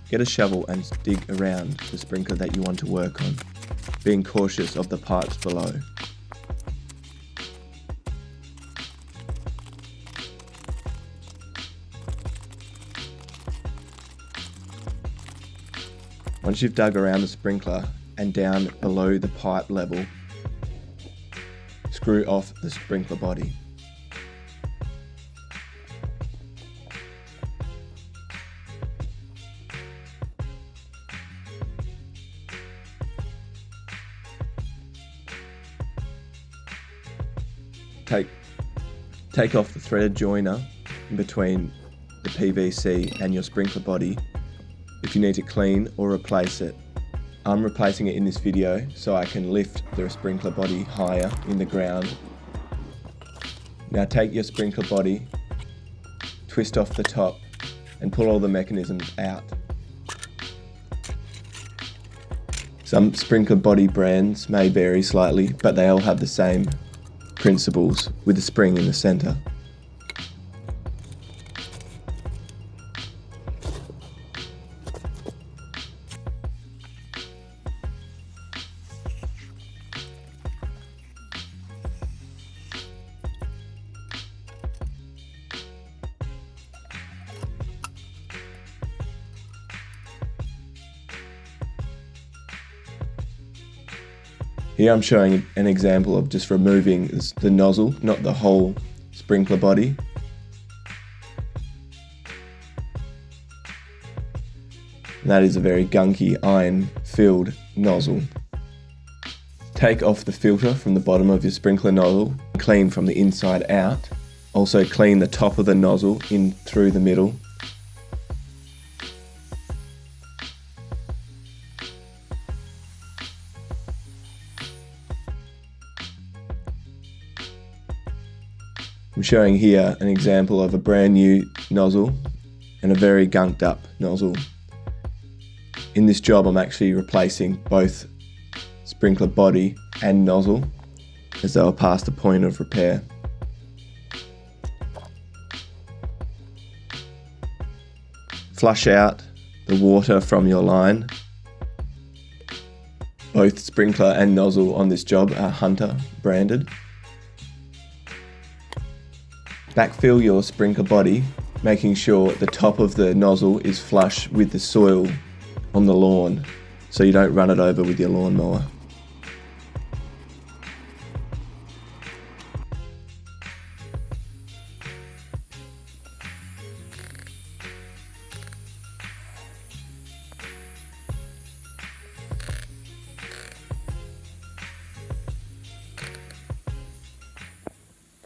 Get a shovel and dig around the sprinkler that you want to work on, being cautious of the pipes below. Once you've dug around the sprinkler and down below the pipe level, screw off the sprinkler body. Take off the threaded joiner in between the PVC and your sprinkler body if you need to clean or replace it. I'm replacing it in this video so I can lift the sprinkler body higher in the ground. Now take your sprinkler body, twist off the top and pull all the mechanisms out. Some sprinkler body brands may vary slightly, but they all have the same principles with the spring in the center. Here I'm showing an example of just removing the nozzle, not the whole sprinkler body. And that is a very gunky iron-filled nozzle. Take off the filter from the bottom of your sprinkler nozzle, clean from the inside out. Also clean the top of the nozzle in through the middle. I'm showing here an example of a brand new nozzle and a very gunked up nozzle. In this job I'm actually replacing both sprinkler body and nozzle as they are past the point of repair. Flush out the water from your line. Both sprinkler and nozzle on this job are Hunter branded. Backfill your sprinkler body, making sure the top of the nozzle is flush with the soil on the lawn so you don't run it over with your lawnmower.